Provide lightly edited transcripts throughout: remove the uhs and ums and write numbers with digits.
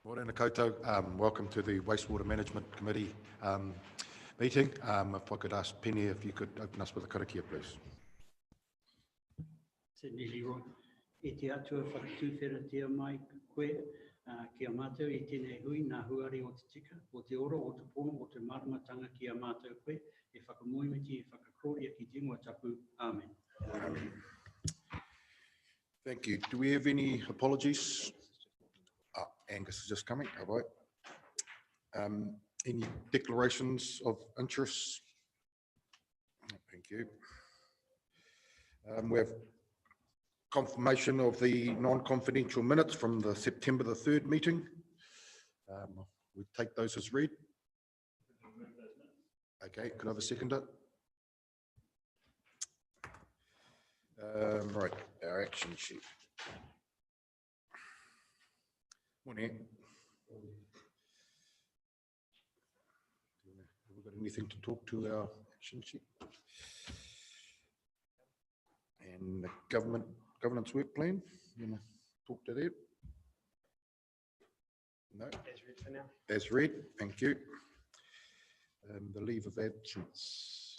Morena koutou. Welcome to the Wastewater Management Committee meeting. If I could ask Penny if you could open us with a karakia, please. Certainly, Leroy. E te atua whakatūwheratia mai koe ki a mātou I tēnei hui nā huari o te tika, o te oro, o te pono, o te maramatanga ki a mātou koe, e whakamoemiti, e whakakroria ki te ingoa tapu. Amen. Amen. Thank you. Do we have any apologies? Angus is just coming. All right. Any declarations of interest? Thank you. We have confirmation of the non-confidential minutes from the September the 3rd meeting. We take those as read. Okay, could I have a seconder? Right, our action sheet. Morning. Have we got anything to talk to our action sheet? And the governance work plan, you know, talk to that? No? As read for now. As read, thank you. The leave of absence.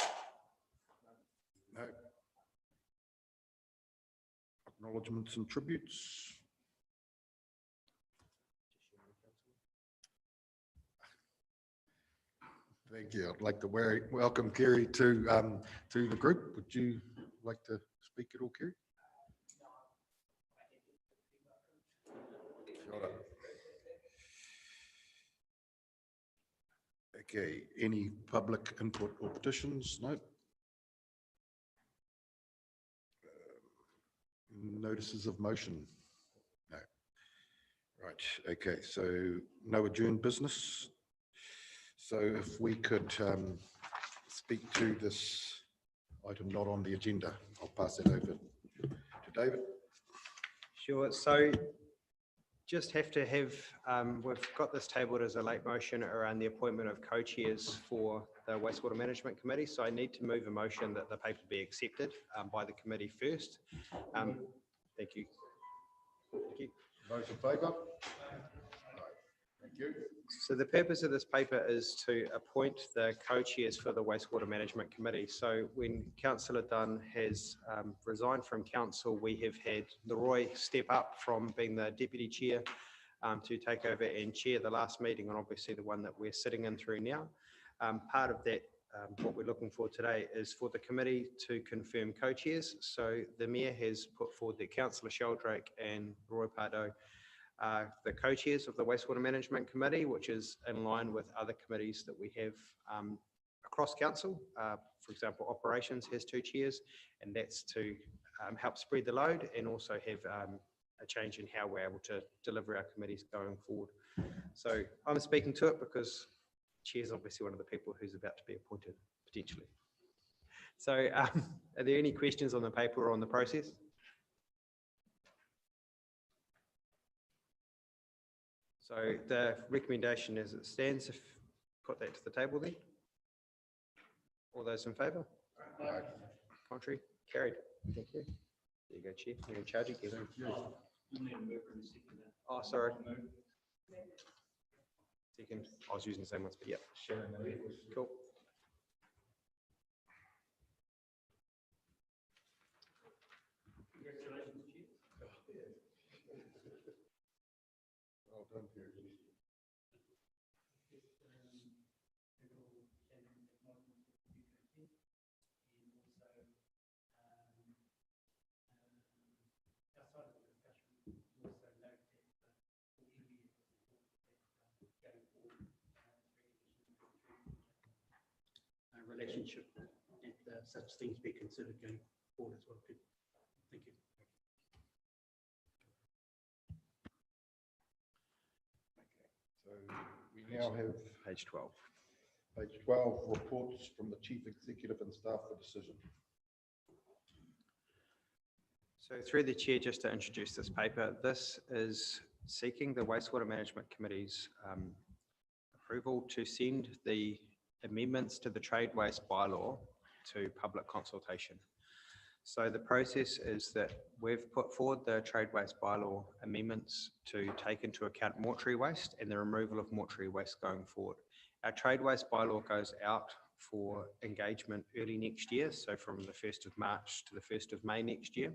No. Acknowledgements and tributes. Thank you. I'd like to welcome Kerry to the group. Would you like to speak at all, Kerry? Okay. Any public input or petitions? No. Notices of motion? No. Right. Okay. So no adjourned business. So if we could speak to this item not on the agenda, I'll pass it over to David. Sure. So just have to have, we've got this tabled as a late motion around the appointment of co-chairs for the Wastewater Management Committee. So I need to move a motion that the paper be accepted by the committee first. Thank you. Thank you. Those in favour? Thank you. So the purpose of this paper is to appoint the co-chairs for the Wastewater Management Committee. So when Councillor Dunn has resigned from council, we have had Leroy step up from being the deputy chair to take over and chair the last meeting, and obviously the one that we're sitting in through now. Part of that, what we're looking for today is for the committee to confirm co-chairs. So the Mayor has put forward that Councillor Sheldrake and Roy Pardo the co-chairs of the Wastewater Management Committee, which is in line with other committees that we have across council. For example, operations has 2 chairs, and that's to help spread the load and also have a change in how we're able to deliver our committees going forward. So I'm speaking to it because chair is obviously one of the people who's about to be appointed potentially. So are there any questions on the paper or on the process? So the recommendation as it stands, if put that to the table then. All those in favour? Contrary? Carried. Thank you. There you go, Chair. You're in charge again. Oh, sorry. Second. I was using the same ones, but yeah. Cool. Well done, Kerry. Relationship and such things be considered going forward as well. Thank you. So we now have Page 12. page 12, reports from the Chief Executive and staff for decision. So through the chair, just to introduce this paper, this is seeking the Wastewater Management Committee's approval to send the amendments to the trade waste bylaw to public consultation. So the process is that We've put forward the trade waste bylaw amendments to take into account mortuary waste and the removal of mortuary waste going forward. Our trade waste bylaw goes out for engagement early next year, so from the 1st of March to the 1st of May next year.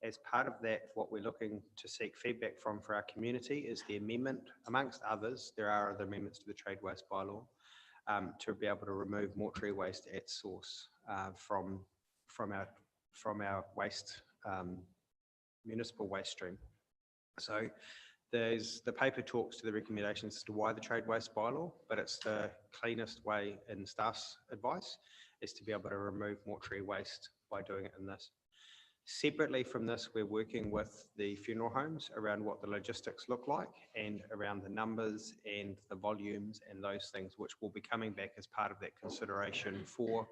As part of that, what we're looking to seek feedback from for our community is the amendment, amongst others, there are other amendments to the trade waste bylaw, to be able to remove mortuary waste at source from our waste, municipal waste stream. So the paper talks to the recommendations as to why the trade waste bylaw, but it's the cleanest way in staff's advice is to be able to remove mortuary waste by doing it in this. Separately from this, we're working with the funeral homes around what the logistics look like and around the numbers and the volumes and those things, which will be coming back as part of that consideration for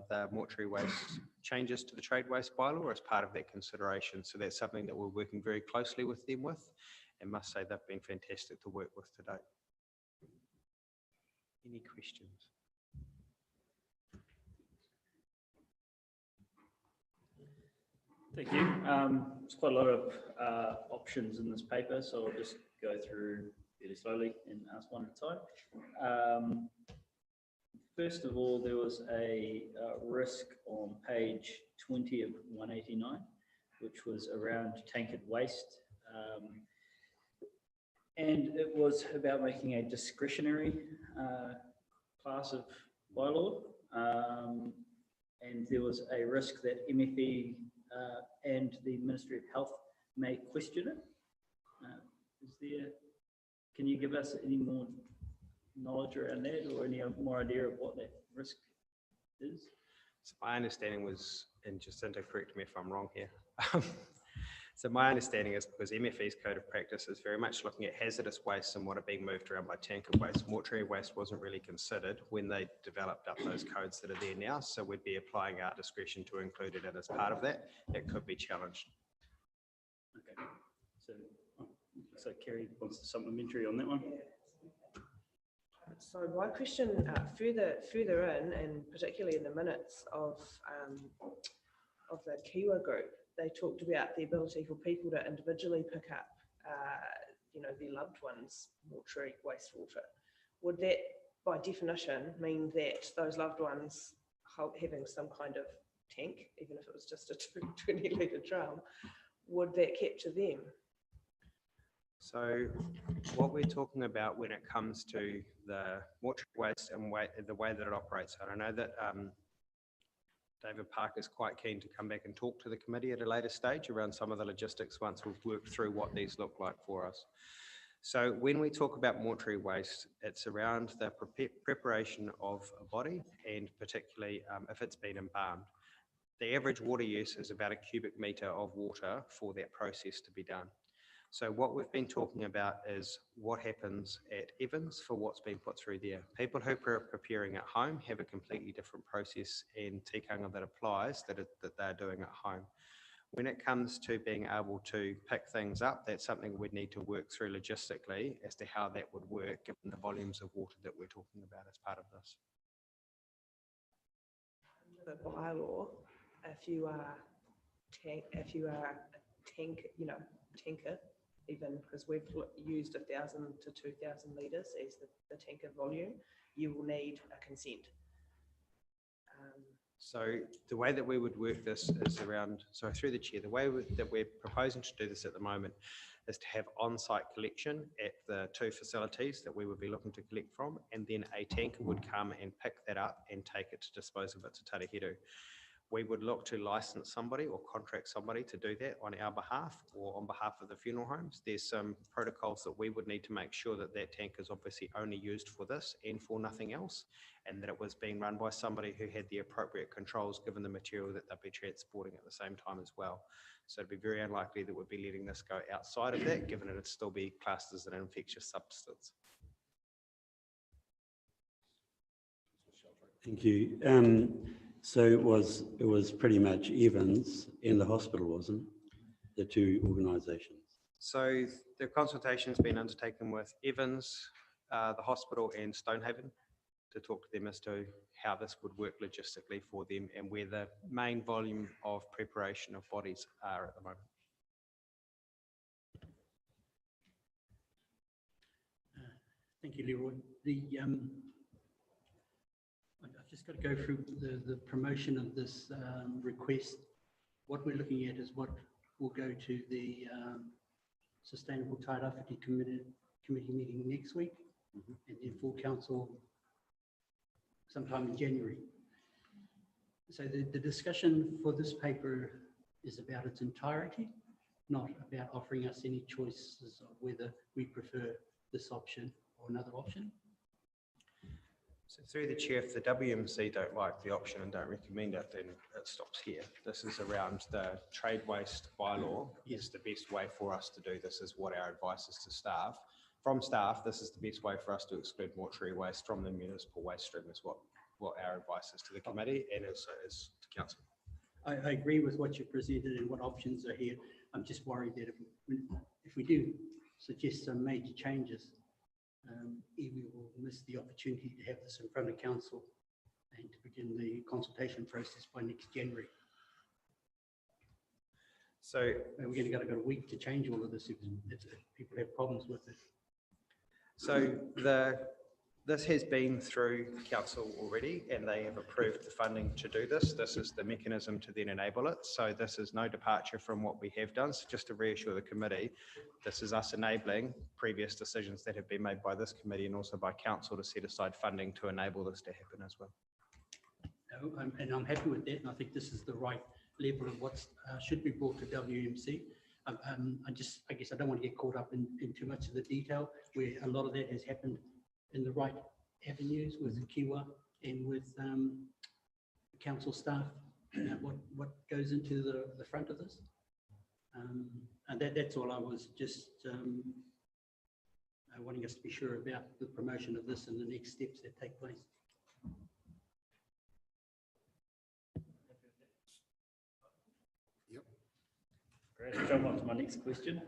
the mortuary waste changes to the trade waste bylaw as part of that consideration. So that's something that we're working very closely with them with, and must say they've been fantastic to work with to date. Any questions? Thank you. There's quite a lot of options in this paper, so I'll just go through fairly slowly and ask one at a time. First of all, there was a risk on page 20 of 189, which was around tankered waste. And it was about making a discretionary class of bylaw. And there was a risk that MFE and the Ministry of Health may question it. Can you give us any more knowledge around that, or any more idea of what that risk is? So my understanding was, and Jacinta, correct me if I'm wrong here. So my understanding is because MFE's code of practice is very much looking at hazardous waste and what are being moved around by tanker waste. Mortuary waste wasn't really considered when they developed up those codes that are there now. So we'd be applying our discretion to include it in as part of that. It could be challenged. Okay, so Kerry wants a supplementary on that one. So my question further in, and particularly in the minutes of the Kiwa group, they talked about the ability for people to individually pick up, their loved ones' mortuary wastewater. Would that, by definition, mean that those loved ones having some kind of tank, even if it was just a 20-litre drum, would that capture them? So what we're talking about when it comes to the mortuary waste and the way that it operates, and I know that David Parker is quite keen to come back and talk to the committee at a later stage around some of the logistics once we've worked through what these look like for us. So when we talk about mortuary waste, it's around the preparation of a body, and particularly if it's been embalmed. The average water use is about a cubic metre of water for that process to be done. So what we've been talking about is what happens at Evans for what's been put through there. People who are preparing at home have a completely different process and tikanga that applies that they're doing at home. When it comes to being able to pick things up, that's something we'd need to work through logistically as to how that would work given the volumes of water that we're talking about as part of this. The bylaw, if you are a tanker, even because we've used 1,000 to 2,000 litres as the tanker volume, you will need a consent. So the way that we would work this is around, so through the chair, the way that we're proposing to do this at the moment is to have on-site collection at the two facilities that we would be looking to collect from, and then a tanker would come and pick that up and take it to dispose of it to Tarahiru. We would look to license somebody or contract somebody to do that on our behalf or on behalf of the funeral homes. There's some protocols that we would need to make sure that that tank is obviously only used for this and for nothing else, and that it was being run by somebody who had the appropriate controls given the material that they'd be transporting at the same time as well. So it'd be very unlikely that we'd be letting this go outside of that, given that it'd still be classed as an infectious substance. Thank you. So it was pretty much Evans and the hospital, wasn't it? The two organisations. So the consultation's been undertaken with Evans, the hospital, and Stonehaven. to talk to them as to how this would work logistically for them and where the main volume of preparation of bodies are at the moment. Thank you, Leroy. I've just got to go through the promotion of this request. What we're looking at is what will go to the Sustainable Tairawhiti Committee meeting next week, and then full council sometime in January. So the discussion for this paper is about its entirety, not about offering us any choices of whether we prefer this option or another option. So through the chair, if the WMC don't like the option and don't recommend it, then it stops here. This is around the trade waste bylaw. Is the best way for us to do this is what our advice is to staff. From staff, this is the best way for us to exclude mortuary waste from the municipal waste stream is what our advice is to the committee and also is to council. I agree with what you presented and what options are here. I'm just worried that if we do suggest some major changes, we will miss the opportunity to have this in front of council and to begin the consultation process by next January. So And we're going to go a week to change all of this if people have problems with it. So this has been through council already and they have approved the funding to do this. This is the mechanism to then enable it. So this is no departure from what we have done. So just to reassure the committee, this is us enabling previous decisions that have been made by this committee and also by council to set aside funding to enable this to happen as well. And I'm happy with that, and I think this is the right level of what should be brought to WMC. I guess I don't want to get caught up in too much of the detail, where a lot of that has happened in the right avenues with Kiwa and with council staff. What goes into the front of this, and that's all I was just wanting us to be sure about the promotion of this and the next steps that take place. Yep. Great. I'll jump on to my next question.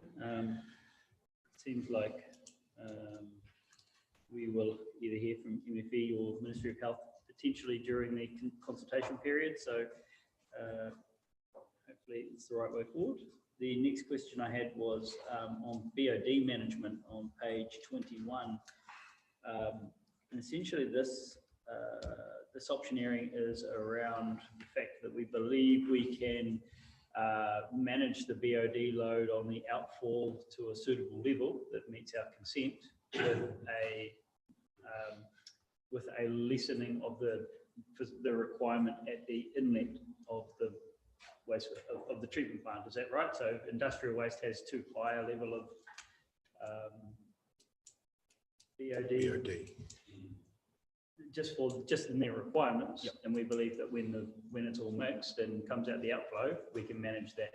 Seems like we will either hear from MFE or Ministry of Health potentially during the consultation period. So hopefully it's the right way forward. The next question I had was on BOD management on page 21. And essentially this optioneering is around the fact that we believe we can manage the BOD load on the outfall to a suitable level that meets our consent with a lessening of the requirement at the inlet of the waste of the treatment plant. Is that right? So industrial waste has too high a level of BOD. Just in their requirements. Yep. And we believe that when it's all mixed and comes out the outflow, we can manage that.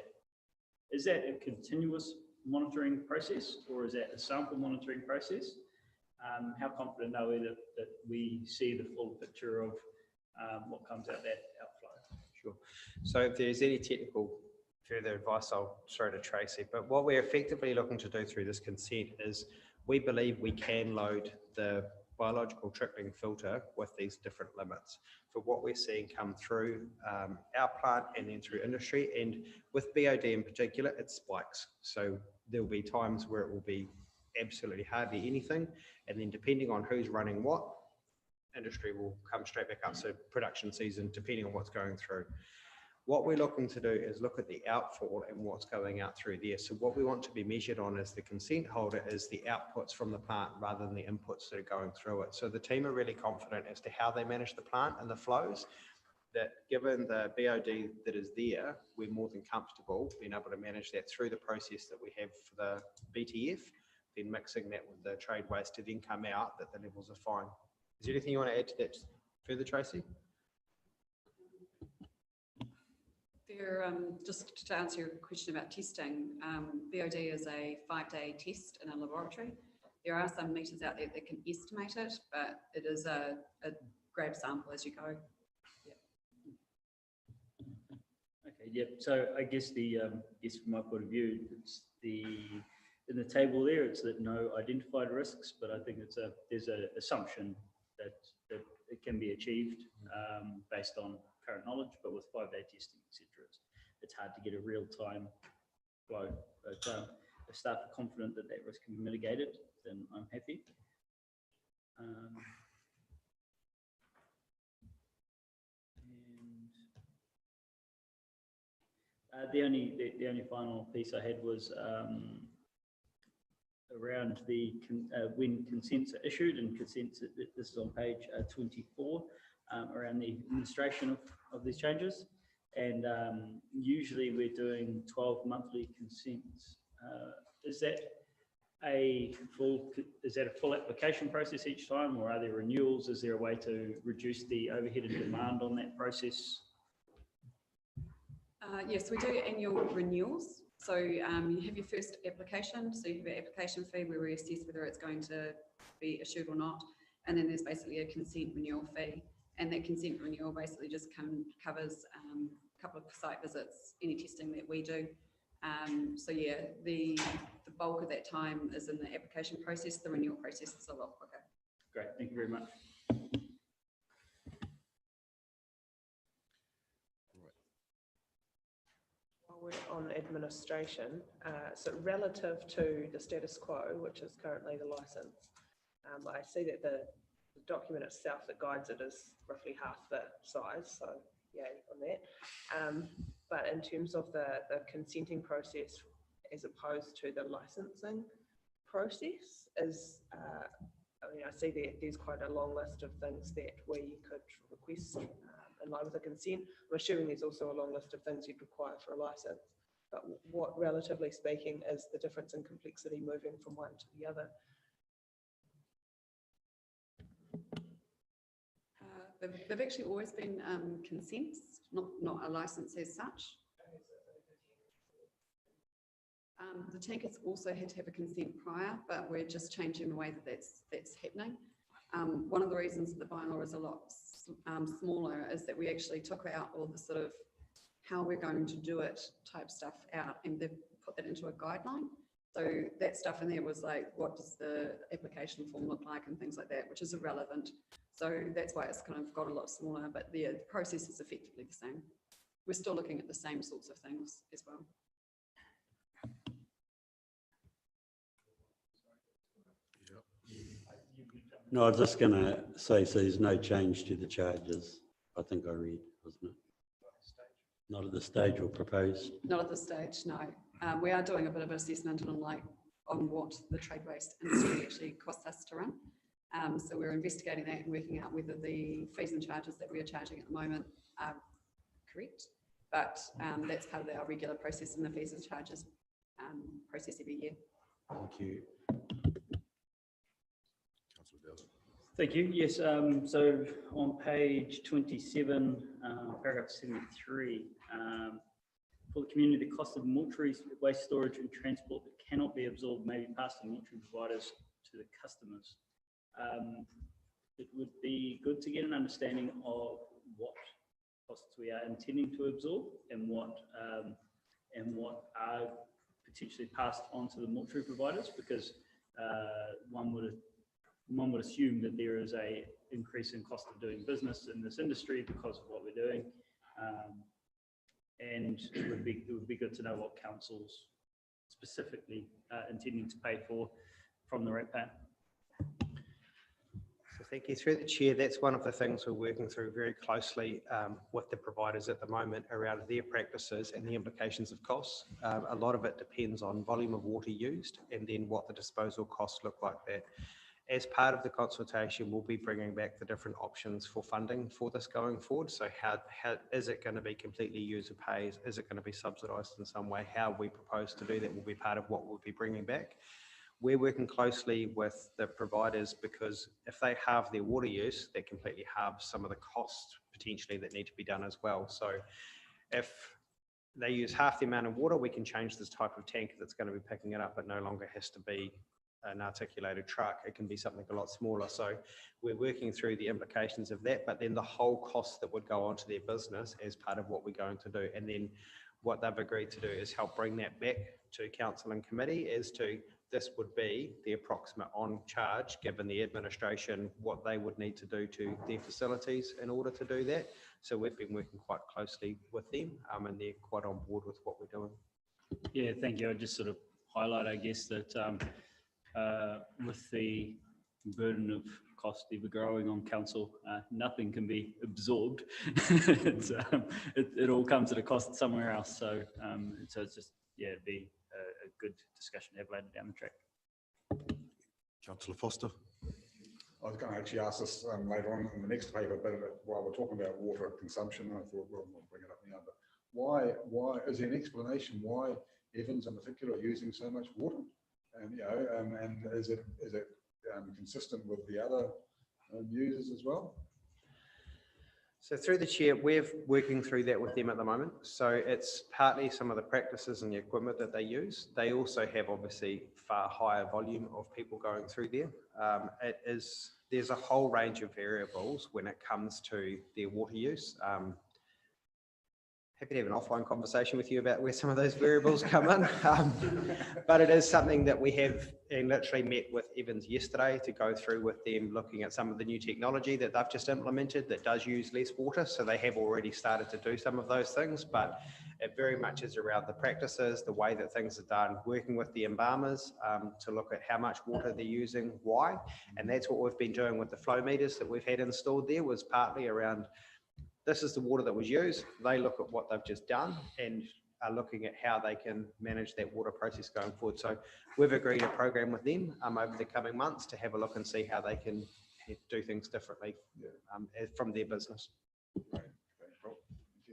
Is that a continuous monitoring process or is that a sample monitoring process? How confident are we that we see the full picture of what comes out that outflow? Sure. So if there's any technical further advice, I'll throw to Tracy. But what we're effectively looking to do through this consent is we believe we can load the biological trickling filter with these different limits for what we're seeing come through our plant and then through industry. And with BOD in particular, it spikes. So there'll be times where it will be absolutely hardly anything. And then depending on who's running what, industry will come straight back up. So production season, depending on what's going through. What we're looking to do is look at the outfall and what's going out through there. So what we want to be measured on as the consent holder is the outputs from the plant rather than the inputs that are going through it. So the team are really confident as to how they manage the plant and the flows, that given the BOD that is there, we're more than comfortable being able to manage that through the process that we have for the BTF, then mixing that with the trade waste to then come out that the levels are fine. Is there anything you want to add to that further, Tracy? Just to answer your question about testing, BOD is a 5-day test in a laboratory. There are some meters out there that can estimate it, but it is a grab sample as you go. Okay, yep. So I guess from my point of view, it's in the table there, it's that no identified risks, but I think there's an assumption that can be achieved based on current knowledge, but with 5-day testing, etc., it's hard to get a real-time flow. But if staff are confident that that risk can be mitigated, then I'm happy. The only final piece I had was around the when consents are issued, and consents, this is on page 24, around the administration of these changes. And usually we're doing 12 monthly consents. Is that a full application process each time, or are there renewals? Is there a way to reduce the overhead and demand on that process? Yes, we do annual renewals. So you have your first application. So you have an application fee where we assess whether it's going to be issued or not. And then there's basically a consent renewal fee. And that consent renewal basically just covers a couple of site visits, any testing that we do. So yeah, the bulk of that time is in the application process. The renewal process is a lot quicker. Great, thank you very much. While we're on administration, so relative to the status quo, which is currently the license, I see that the document itself that guides it is roughly half the size, so yay on that. But in terms of the consenting process as opposed to the licensing process, I mean, I see that there's quite a long list of things that we could request in line with a consent. I'm assuming there's also a long list of things you'd require for a license. But what, relatively speaking, is the difference in complexity moving from one to the other? They've actually always been consents, not a license as such. The tankers also had to have a consent prior, but we're just changing the way that that's happening. One of the reasons that the bylaw is a lot smaller is that we actually took out all the sort of how we're going to do it type stuff out, and they've put that into a guideline. So that stuff in there was like, what does the application form look like and things like that, which is irrelevant. So that's why it's kind of got a lot smaller, but the process is effectively the same. We're still looking at the same sorts of things as well. No, I was just going to say, so there's no change to the charges, I think I read, wasn't it? Not at this stage or proposed? Not at this stage, no. We are doing a bit of assessment on what the trade waste industry actually costs us to run. So we're investigating that and working out whether the fees and charges that we are charging at the moment are correct. But that's part of our regular process and the fees and charges process every year. Thank you. Thank you. Yes, so on page 27, paragraph 73, for the community, the cost of mortuary waste storage and transport that cannot be absorbed may be passed to mortuary providers to the customers. It would be good to get an understanding of what costs we are intending to absorb and what are potentially passed on to the mortuary providers, because one would assume that there is a increase in cost of doing business in this industry because of what we're doing, and it would be good to know what councils specifically intending to pay for from the ratepayer. So thank you. Through the chair, that's one of the things we're working through very closely with the providers at the moment around their practices and the implications of costs. A lot of it depends on volume of water used and then what the disposal costs look like there. As part of the consultation, we'll be bringing back the different options for funding for this going forward. So how is it going to be completely user pays? Is it going to be subsidised in some way? How we propose to do that will be part of what we'll be bringing back. We're working closely with the providers because if they halve their water use, that completely halves some of the costs potentially that need to be done as well. So if they use half the amount of water, we can change this type of tank that's going to be picking it up. It no longer has to be an articulated truck. It can be something a lot smaller. So we're working through the implications of that, but then the whole cost that would go onto their business as part of what we're going to do. And then what they've agreed to do is help bring that back to council and committee as to this would be the approximate on charge, given the administration, what they would need to do to their facilities in order to do that. So we've been working quite closely with them, and they're quite on board with what we're doing. Yeah, thank you. I'd just sort of highlight, I guess, that with the burden of cost ever growing on council, nothing can be absorbed. It all comes at a cost somewhere else. So, so it's just, yeah, it'd be a good discussion to have later down the track. Councillor Foster. I was going to actually ask this later on in the next paper, but while we're talking about water consumption, I thought, well, we'll bring it up now. But why is there an explanation why Evans in particular are using so much water? And and is it consistent with the other users as well? So through the chair, we're working through that with them at the moment. So it's partly some of the practices and the equipment that they use. They also have obviously far higher volume of people going through there. There's a whole range of variables when it comes to their water use. Happy to have an offline conversation with you about where some of those variables come in. But it is something that we have literally met with Evans yesterday to go through with them, looking at some of the new technology that they've just implemented that does use less water. So they have already started to do some of those things, but it very much is around the practices, the way that things are done, working with the embalmers to look at how much water they're using, why. And that's what we've been doing with the flow meters that we've had installed there, was partly around this is the water that was used. They look at what they've just done and are looking at how they can manage that water process going forward. So we've agreed a program with them over the coming months to have a look and see how they can do things differently from their business. Right. Okay, cool. Thank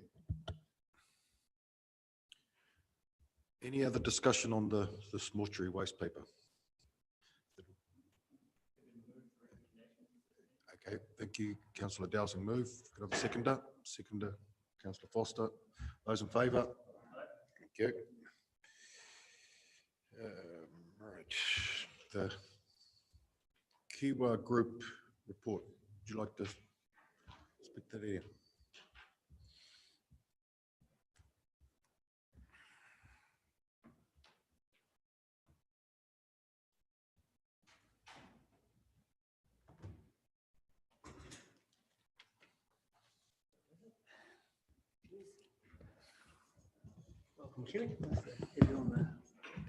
you. Any other discussion on this mortuary waste paper? Okay, thank you, Councillor Dowsing. Move. Could I have a seconder? Seconder, Councillor Foster. Those in favour? Thank you. Right. The Kiwa Group report. Would you like to speak to that? Welcome, Kelly. Nice to have you on the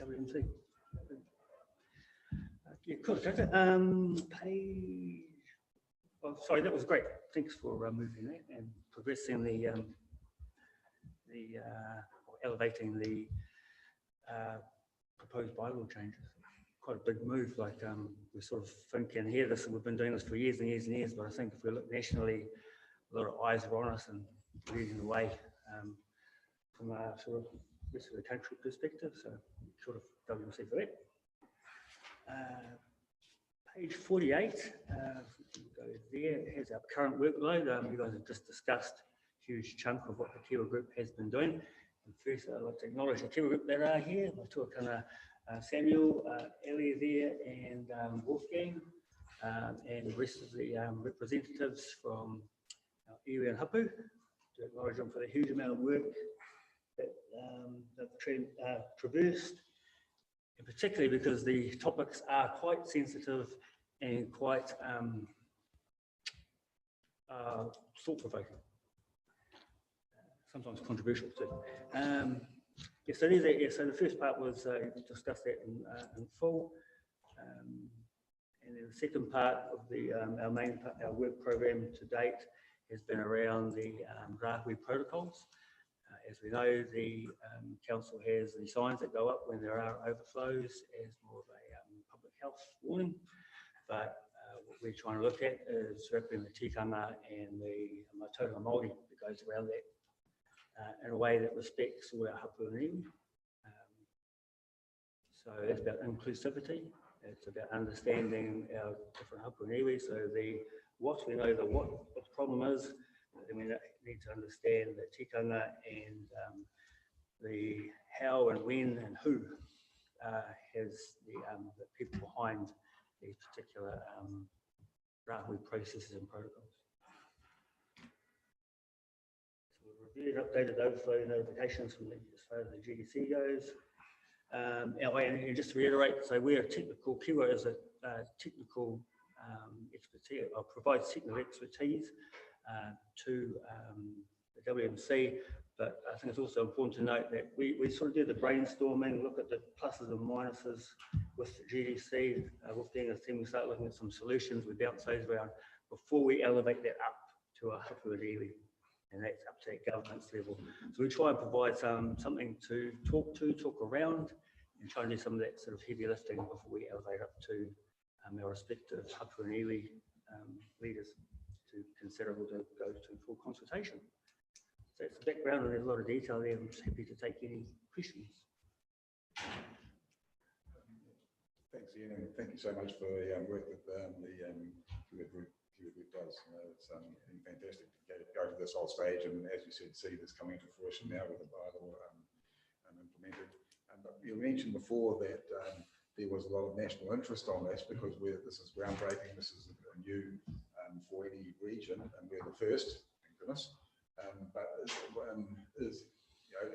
WMC. Yeah, cool. Page. Oh, sorry, that was great. Thanks for moving that and progressing elevating the proposed bylaw changes. Quite a big move. Like we're sort of thinking here, we've been doing this for years and years and years. But I think if we look nationally, a lot of eyes are on us and leading the way. From a sort of rest of the country perspective, so sort of WMC for that. Page 48, go there, it has our current workload. You guys have just discussed a huge chunk of what the Kiwa Group has been doing. And first, I'd like to acknowledge the Kiwa Group that are here. I talk Samuel, Ellie there, and Wolfgang, and the rest of the representatives from our iwi and hapu, to acknowledge them for the huge amount of work that they've traversed, and particularly because the topics are quite sensitive and quite thought-provoking, sometimes controversial too. Yeah, so so the first part was discussed that in full, and then the second part of our main part, our work program to date has been around the Rahui protocols. As we know, the council has the signs that go up when there are overflows as more of a public health warning. But what we're trying to look at is wrapping the tikanga and the Mātauranga Māori that goes around that in a way that respects all our hapu and iwi. So that's about inclusivity. It's about understanding our different hapu and iwi. So what we know what the problem is. Then we need to understand the tikanga and the how and when and who has the people behind these particular Rahui processes and protocols. So we've reviewed updated overflow notifications from as far as the GDC goes. And just to reiterate, so we're a technical, Kiwa is a technical expertise, or provides technical expertise to the WMC, but I think it's also important to note that we sort of do the brainstorming, look at the pluses and minuses with the GDC, with the team, we start looking at some solutions, we bounce those around before we elevate that up to a hapuarewi, and that's up to that governance level. So we try and provide something to talk around, and try and do some of that sort of heavy lifting before we elevate up to our respective hapuarewi leaders to consider or to go to full consultation. So it's the background, and there's a lot of detail there. I'm just happy to take any questions. Thanks, Ian, and thank you so much for the work that the Kiwa group does. It's been fantastic to go to this whole stage, and as you said, see this coming to fruition now with the bylaw implemented. But you mentioned before that there was a lot of national interest on this because this is groundbreaking. This is new for any region, and we're the first, thank goodness. But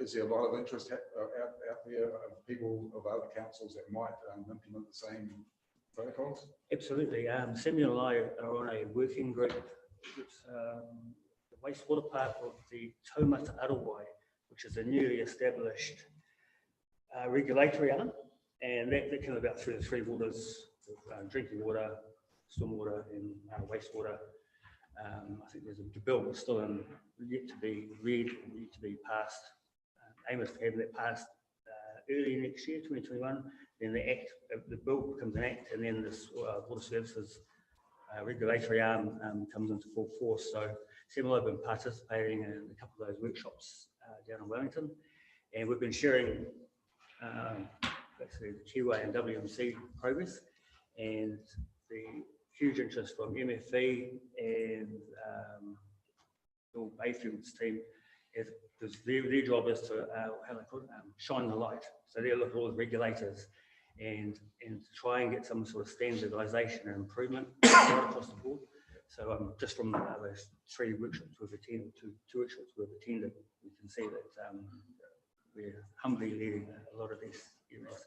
is there a lot of interest out there of people of other councils that might implement the same protocols? Absolutely. Samuel and I are on a working group. It's the wastewater part of the Taumata Arawai, which is a newly established regulatory arm, and that came about through the three waters of drinking water, stormwater, and wastewater. I think there's a bill still yet to be read, yet to be passed. Aim is to have that passed early next year, 2021. Then the bill becomes an act, and then this water services regulatory arm comes into full force. So Samuel and I have been participating in a couple of those workshops down in Wellington, and we've been sharing basically the Kiwa and WMC progress, and the huge interest from MFE and Bill Bayfield's team is because their job is to how they call it, shine the light. So they look at all the regulators and try and get some sort of standardisation and improvement right across the board. So just from those three workshops we've attended, two workshops we've attended, we can see that we're humbly leading a lot of these areas.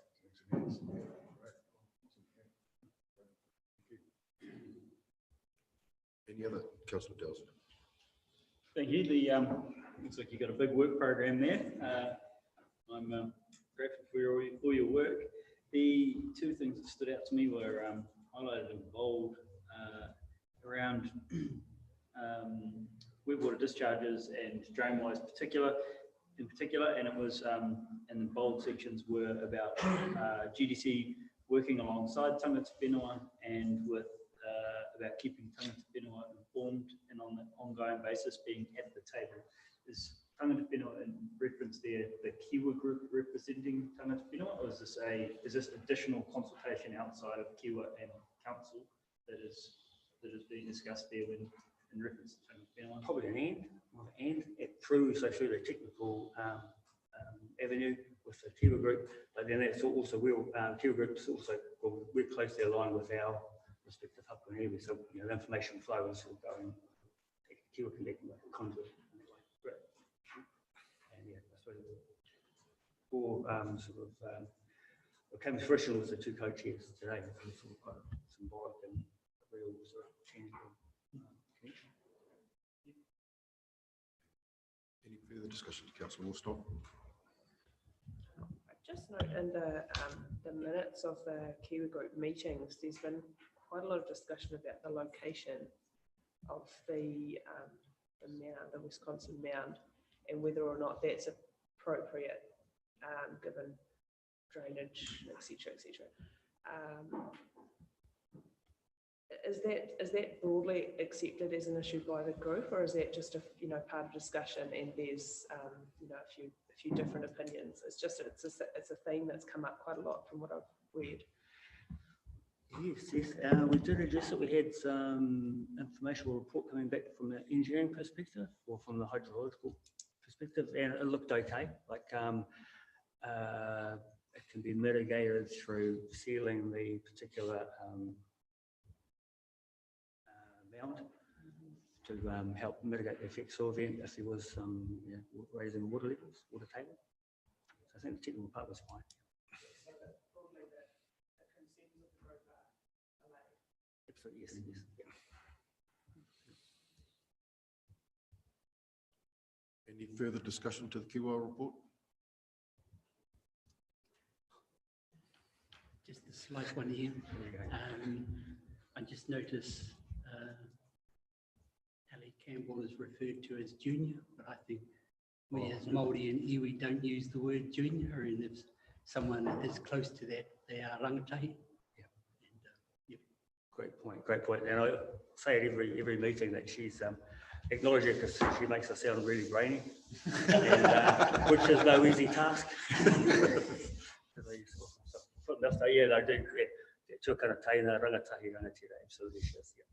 Any other, Councillor Dowles? Thank you. Looks like you've got a big work program there. I'm grateful for all your work. The two things that stood out to me were highlighted in bold around wet water discharges and drain-wise in particular, and it was and the bold sections were about GDC working alongside tangata whenua and with about keeping tangata whenua informed and on an ongoing basis being at the table. Is tangata whenua in reference there the Kiwa group representing tangata whenua, or is this additional consultation outside of Kiwa and council that is being discussed there when in reference to tangata whenua? Probably an and it proves so through the technical avenue with the Kiwa group, but then that's also Kiwa groups also we're closely aligned with our respective hapuarewi, so the information flow is sort of going. Kiwa can make a conduit. Great. And yeah, I suppose for what came to fruition was the two co-chairs today. It's sort of quite symbolic and real sort of tangible connection. Any further discussion, Councillor Woolstock? Just note in the minutes of the Kiwi group meetings, there's been quite a lot of discussion about the location of the mound, the Wisconsin mound, and whether or not that's appropriate given drainage, etc., etc. Is that broadly accepted as an issue by the group, or is that just a part of discussion and there's a few different opinions? It's a theme that's come up quite a lot from what I've read. Yes, we did address it. We had some informational report coming back from the engineering perspective or from the hydrological perspective, and it looked okay. Like it can be mitigated through sealing the particular mound to help mitigate the effects of it if there was some raising water levels, water table. So I think the technical part was fine. So yes, yes, yeah. Any further discussion to the Kiwa report? Just a slight one here. I just noticed Ali Campbell is referred to as junior, but I think we as Māori and iwi don't use the word junior, and if someone is close to that, they are rangatahi. Yeah. And, yep. Great point, great point. And I say at every meeting that she's acknowledged it because she makes us sound really brainy, and, which is no easy task. So yeah, they do. Tuakana taina, rangatahi, rangatira, absolutely. Yes, yeah.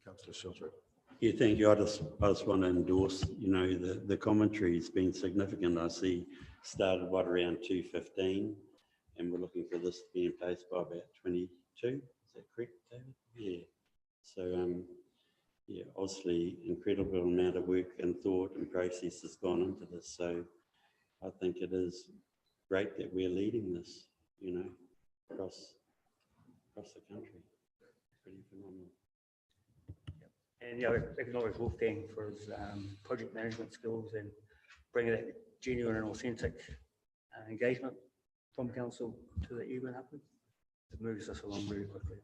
Councillor Sheldrake. Yeah, thank you. I just want to endorse, the commentary's been significant. I see started around 2:15 and we're looking for this to be in place by about 22. Is that correct, David? Yeah. So, yeah, obviously incredible amount of work and thought and process has gone into this. So I think it is great that we're leading this, across the country. Pretty phenomenal. And acknowledge Wolfgang for his project management skills and bringing that genuine and authentic engagement from council to the iwi and upwards. It moves us along really quickly.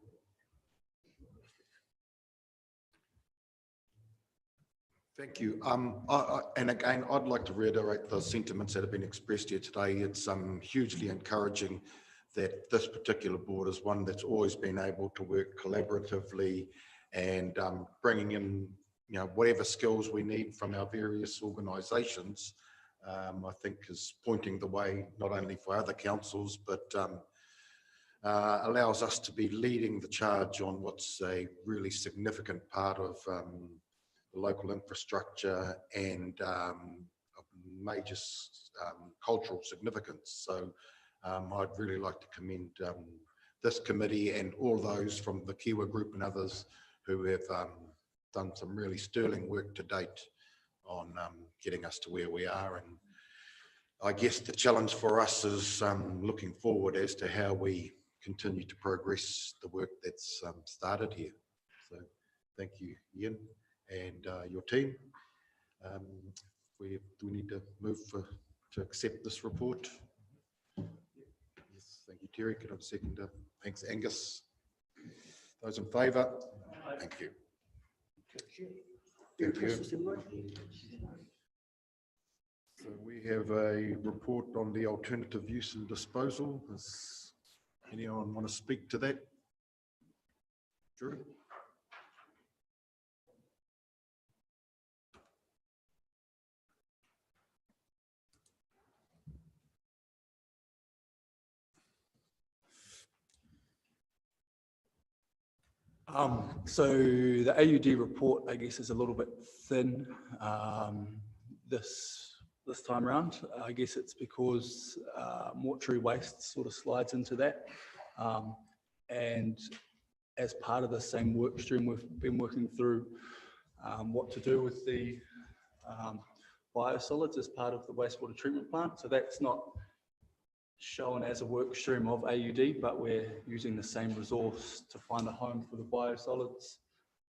Thank you. And again, I'd like to reiterate the sentiments that have been expressed here today. It's hugely encouraging that this particular board is one that's always been able to work collaboratively and bringing in, whatever skills we need from our various organisations. I think is pointing the way not only for other councils, but allows us to be leading the charge on what's a really significant part of the local infrastructure and of major cultural significance. So I'd really like to commend this committee and all those from the Kiwa Group and others who have done some really sterling work to date on getting us to where we are. And I guess the challenge for us is looking forward as to how we continue to progress the work that's started here. So thank you, Ian, and your team. We need to move to accept this report. Yes, thank you, Terry. Could I have a second? Thanks, Angus. Those in favour? Thank you. Thank you. So we have a report on the alternative use and disposal. Does anyone want to speak to that? Drew? So the AUD report, I guess, is a little bit thin this time around. I guess it's because mortuary waste sort of slides into that. And as part of the same work stream, we've been working through what to do with the biosolids as part of the wastewater treatment plant. So that's not shown as a work stream of AUD, but we're using the same resource to find a home for the biosolids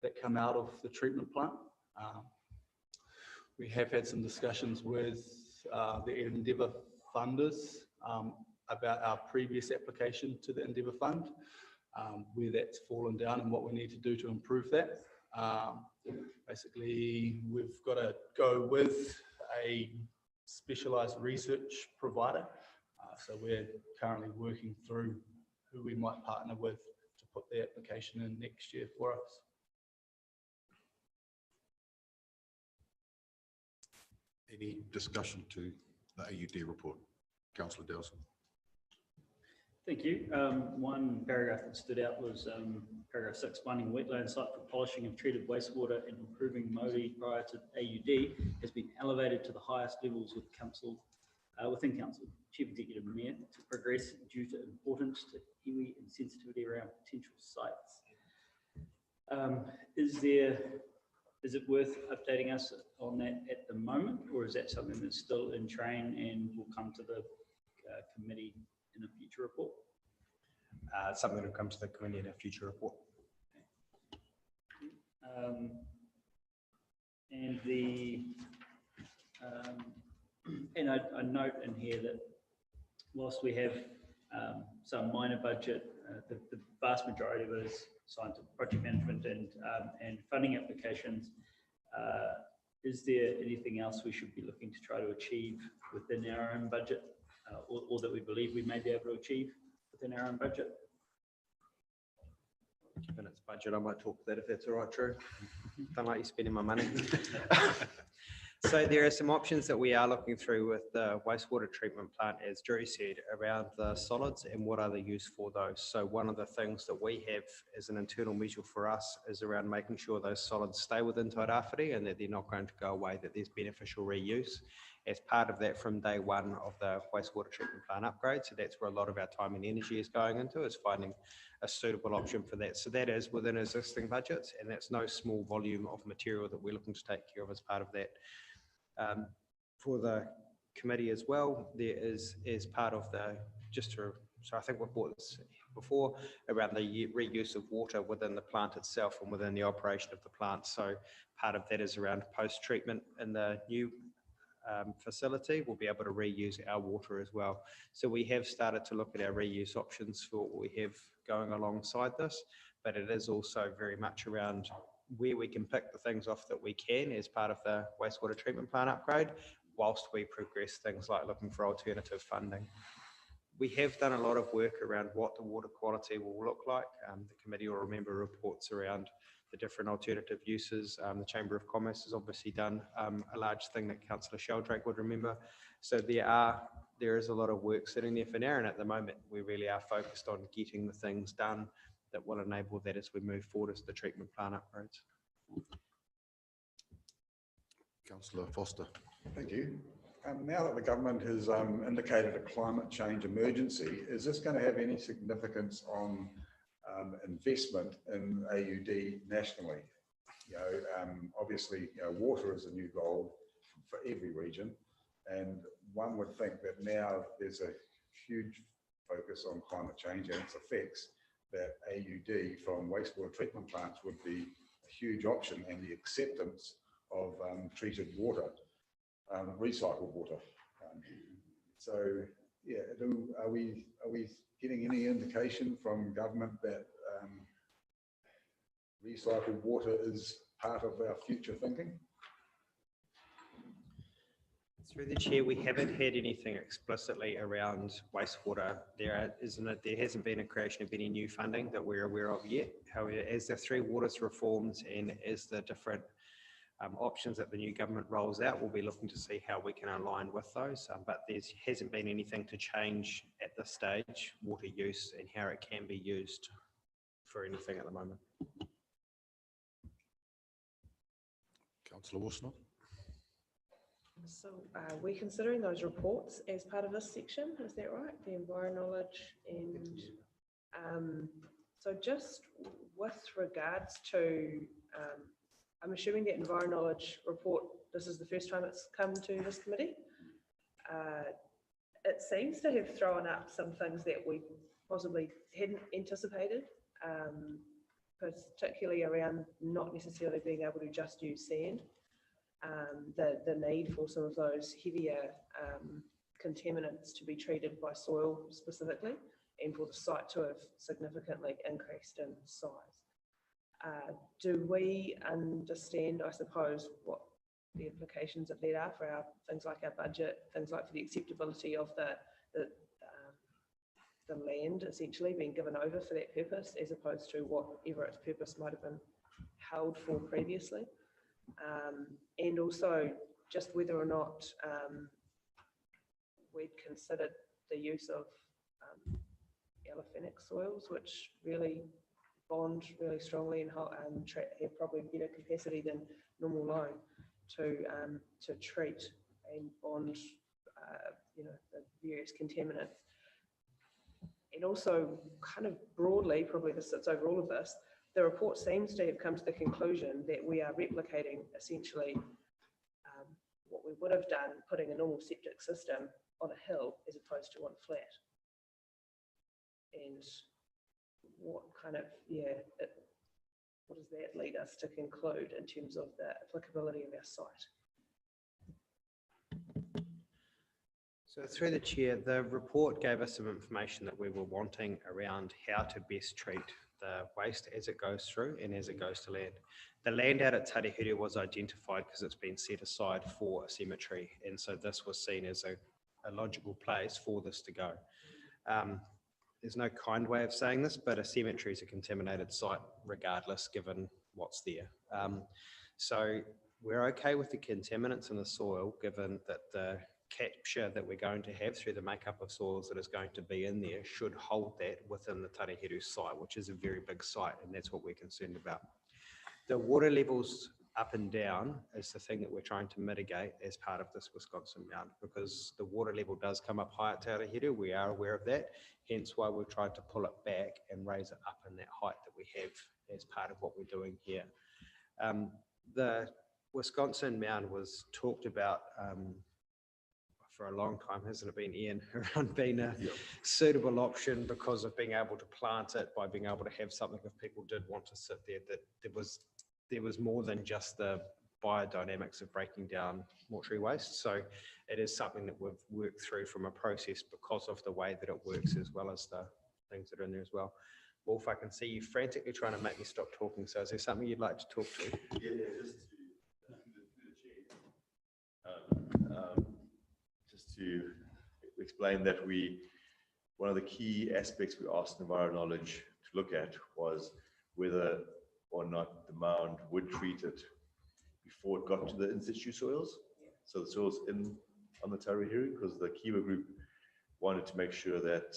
that come out of the treatment plant. We have had some discussions with the Endeavour funders about our previous application to the Endeavour Fund, where that's fallen down and what we need to do to improve that. Basically, we've got to go with a specialised research provider. So we're currently working through who we might partner with to put the application in next year for us. Any discussion to the AUD report? Councillor Dowson. Thank you. One paragraph that stood out was paragraph 6, finding wetland site for polishing of treated wastewater and improving Māori prior to AUD has been elevated to the highest levels with council, within council, Chief Executive Mayor, to progress due to importance to iwi and sensitivity around potential sites. Is it worth updating us on that at the moment, or is that something that's still in train and will come to the committee in a future report? something that will come to the committee in a future report. And and I note in here that whilst we have some minor budget, the vast majority of it is assigned to project management and funding applications. Is there anything else we should be looking to try to achieve within our own budget, or that we believe we may be able to achieve within our own budget? Given its budget, I might talk to that if that's all right, Drew. Don't like you spending my money. So there are some options that we are looking through with the wastewater treatment plant, as Drew said, around the solids and what are the use for those. So one of the things that we have as an internal measure for us is around making sure those solids stay within Tairāwhiti and that they're not going to go away, that there's beneficial reuse. As part of that, from day one of the wastewater treatment plant upgrade, so that's where a lot of our time and energy is going into, is finding a suitable option for that. So that is within existing budgets, and that's no small volume of material that we're looking to take care of as part of that. For the committee as well, there is, as part of the, so I think we've brought this before, around the reuse of water within the plant itself and within the operation of the plant. So part of that is around post-treatment in the new facility. We'll be able to reuse our water as well. So we have started to look at our reuse options for what we have going alongside this, but it is also very much around where we can pick the things off that we can as part of the wastewater treatment plant upgrade, whilst we progress things like looking for alternative funding. We have done a lot of work around what the water quality will look like. The committee will remember reports around the different alternative uses. The Chamber of Commerce has obviously done a large thing that Councillor Sheldrake would remember. So there is a lot of work sitting there for now, and at the moment we really are focused on getting the things done that will enable that as we move forward as the treatment plant upgrades. Councillor Foster. Thank you. Now that the government has indicated a climate change emergency, is this going to have any significance on investment in AUD nationally? Obviously, water is a new goal for every region, and one would think that now there's a huge focus on climate change and its effects, that AUD from wastewater treatment plants would be a huge option, and the acceptance of treated water, recycled water. So, yeah, are we getting any indication from government that recycled water is part of our future thinking? Through the chair, we haven't had anything explicitly around wastewater. There hasn't been a creation of any new funding that we're aware of yet. However, as the Three Waters reforms and as the different options that the new government rolls out, we'll be looking to see how we can align with those. But there hasn't been anything to change at this stage, water use and how it can be used for anything at the moment. Councillor Worsnell. So we're considering those reports as part of this section, is that right? The environmental knowledge and so just with regards to, I'm assuming that environmental knowledge report, this is the first time it's come to this committee. It seems to have thrown up some things that we possibly hadn't anticipated, particularly around not necessarily being able to just use sand. The need for some of those heavier contaminants to be treated by soil specifically, and for the site to have significantly increased in size. Do we understand, I suppose, what the implications of that are for our things like our budget, things like for the acceptability of the land essentially being given over for that purpose, as opposed to whatever its purpose might have been held for previously? And also just whether or not we'd considered the use of elephanic soils, which really bond really strongly and have probably better capacity than normal loam to treat and bond the various contaminants. And also kind of broadly, probably this sits over all of this, the report seems to have come to the conclusion that we are replicating essentially what we would have done, putting a normal septic system on a hill as opposed to on flat. And what kind of, what does that lead us to conclude in terms of the applicability of our site? So through the chair, the report gave us some information that we were wanting around how to best treat the waste as it goes through and as it goes to land. The land out at Tarihiru was identified because it's been set aside for a cemetery. And so this was seen as a logical place for this to go. There's no kind way of saying this, but a cemetery is a contaminated site regardless, given what's there. So we're okay with the contaminants in the soil, given that the capture that we're going to have through the makeup of soils that is going to be in there should hold that within the Tarihiru site, which is a very big site, and that's what we're concerned about. The water levels up and down is the thing that we're trying to mitigate as part of this Wisconsin round, because the water level does come up high at Tarihiru. We are aware of that, hence why we've tried to pull it back and raise it up in that height that we have as part of what we're doing here. The Wisconsin mound was talked about for a long time, hasn't it been, Ian, around being a suitable option because of being able to plant it, by being able to have something if people did want to sit there, that there was more than just the biodynamics of breaking down mortuary waste. So it is something that we've worked through from a process because of the way that it works, as well as the things that are in there as well. Wolf, I can see you frantically trying to make me stop talking. So is there something you'd like to talk to? Yeah, just to explain that one of the key aspects we asked EnviroKnowledge to look at was whether or not the mound would treat it before it got to the in-situ soils. So the soils on the Tarihiru, because the Kiwa group wanted to make sure that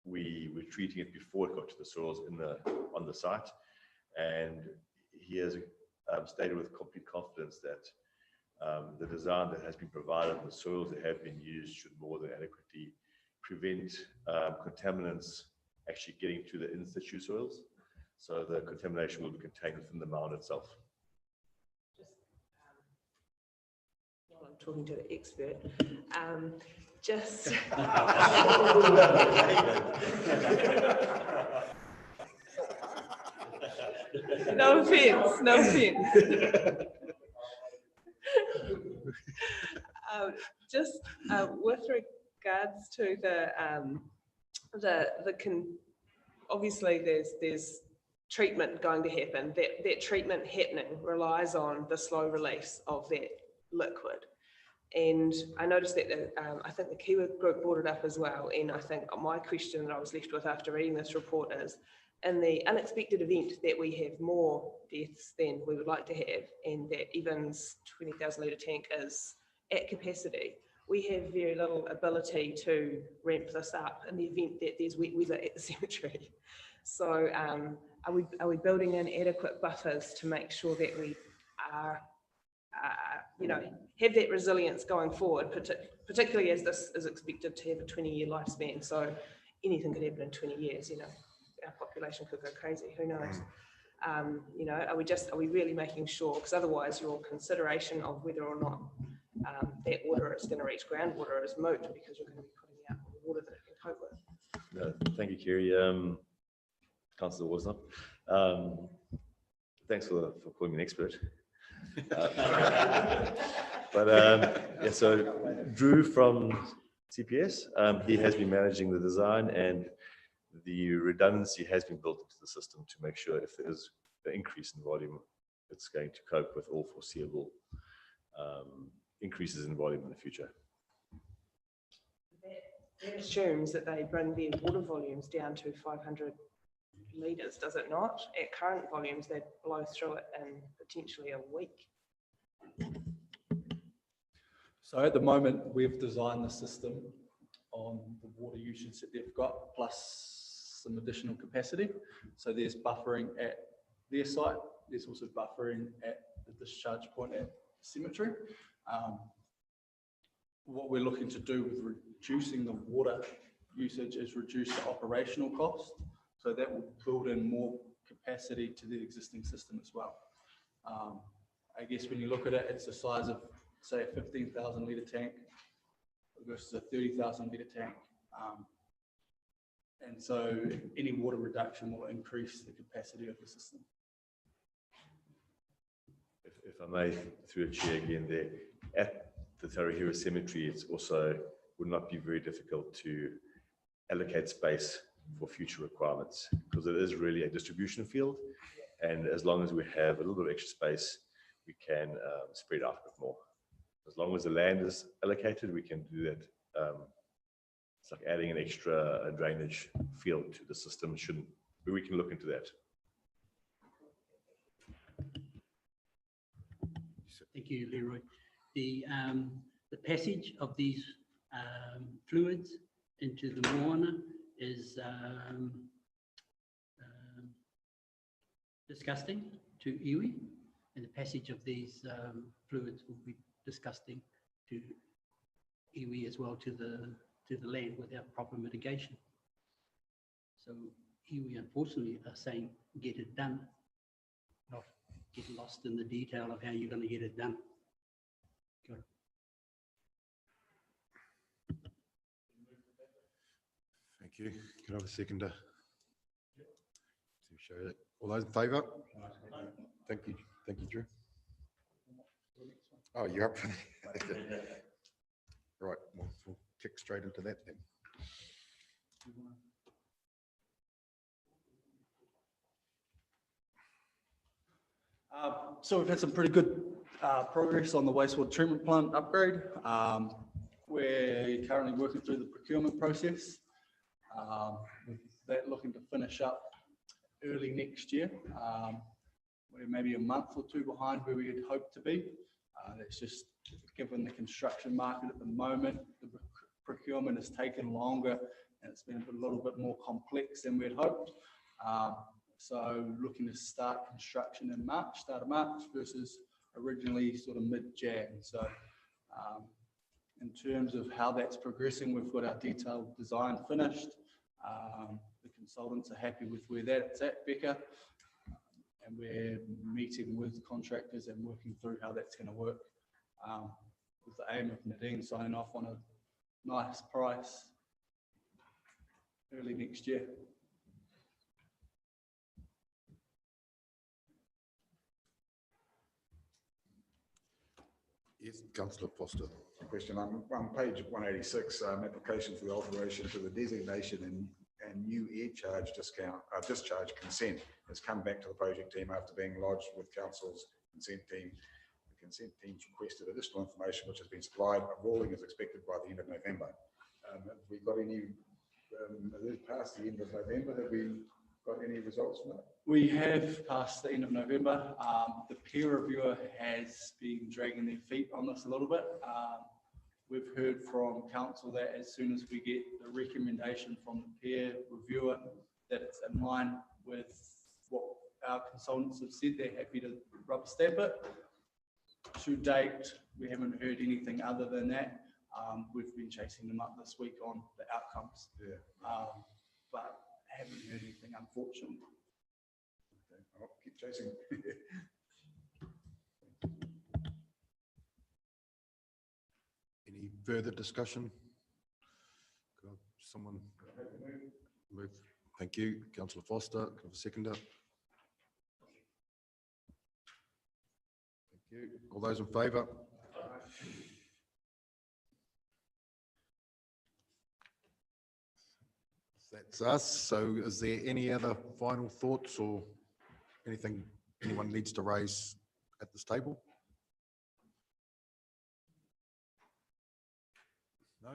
we were treating it before it got to the soils on the site. And he has stated with complete confidence that the design that has been provided, the soils that have been used, should more than adequately prevent contaminants actually getting to the in-situ soils. So the contamination will be contained within the mound itself. While I'm talking to the expert, just no offense, no offense. Just with regards to obviously there's treatment going to happen. That treatment happening relies on the slow release of that liquid. And I noticed that I think the Kiwa group brought it up as well. And I think my question that I was left with after reading this report is, in the unexpected event that we have more deaths than we would like to have, and that Evans 20,000 litre tank is at capacity, we have very little ability to ramp this up in the event that there's wet weather at the cemetery. So are we building in adequate buffers to make sure that we are, have that resilience going forward, particularly as this is expected to have a 20-year lifespan. So anything could happen in 20 years, our population could go crazy, who knows? Are we really making sure, because otherwise your consideration of whether or not that water is going to reach groundwater is moot, because you're going to be putting out water that it can cope with. No, thank you, Kerry. Councillor Worsnop. Thanks for calling me an expert. So Drew from CPS, he has been managing the design, and the redundancy has been built into the system to make sure if there is an increase in volume, it's going to cope with all foreseeable increases in volume in the future. That assumes that they bring their water volumes down to 500 litres, does it not? At current volumes, they blow through it in potentially a week. So at the moment, we've designed the system on the water usage that they've got, plus some additional capacity. So there's buffering at their site. There's also buffering at the discharge point at the cemetery. What we're looking to do with reducing the water usage is reduce the operational cost. So that will build in more capacity to the existing system as well. I guess when you look at it, it's the size of, say, a 15,000 litre tank versus a 30,000 litre tank. And so any water reduction will increase the capacity of the system. If I may, through the chair again there, at the Tarahira Cemetery, it's also would not be very difficult to allocate space for future requirements because it is really a distribution field. And as long as we have a little bit of extra space, we can spread out a bit more. As long as the land is allocated, we can do that. It's like adding an extra drainage field to the system. We can look into that. Thank you, Leroy. The passage of these fluids into the moana is disgusting to iwi, and the passage of these fluids will be disgusting to iwi as well, to the land without proper mitigation. So iwi unfortunately are saying, get it done, not get lost in the detail of how you're going to get it done. Good. Thank you. Can I have a seconder? To show that. All those in favour? Thank you. Thank you, Drew. Oh, you're up for that. Right, we'll kick straight into that then. So we've had some pretty good progress on the wastewater treatment plant upgrade. We're currently working through the procurement process. With that looking to finish up early next year. We're maybe a month or two behind where we had hoped to be. That's just given the construction market at the moment, the procurement has taken longer and it's been a little bit more complex than we had hoped. So looking to start construction in March, start of March versus originally sort of mid-Jan. So in terms of how that's progressing, we've got our detailed design finished. The consultants are happy with where that's at, Becca. And we're meeting with contractors and working through how that's going to work with the aim of Nadine signing off on a nice price early next year. Yes, Councillor Foster. Question on page 186, application for the alteration to the designation and new air charge discharge consent has come back to the project team after being lodged with council's consent team. The consent team's requested additional information which has been supplied. A ruling is expected by the end of November. Have we got any, past the end of November, have we got any results from that? We have passed the end of November. The peer reviewer has been dragging their feet on this a little bit. We've heard from council that as soon as we get the recommendation from the peer reviewer that it's in line with what our consultants have said, they're happy to rubber stamp it. To date, we haven't heard anything other than that. We've been chasing them up this week on the outcomes, but haven't heard anything, unfortunately. Okay, I'll keep chasing. Any further discussion? Could someone move? Thank you. Councillor Foster, could I have a seconder? Thank you. All those in favour? That's us. So is there any other final thoughts or anything anyone needs to raise at this table? No.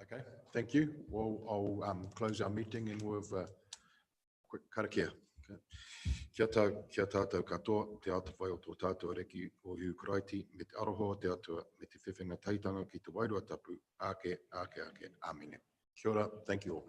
Okay, thank you. Well, I'll close our meeting and we'll have a quick karakia. Okay. Kia tātou katoa, te ata whai o tō tātou reki o Ukraiti, me te aroha te atua, me te whiwhinga taitanga ki te wairua tapu, ake, ake, ake, amene. Kia ora, thank you all.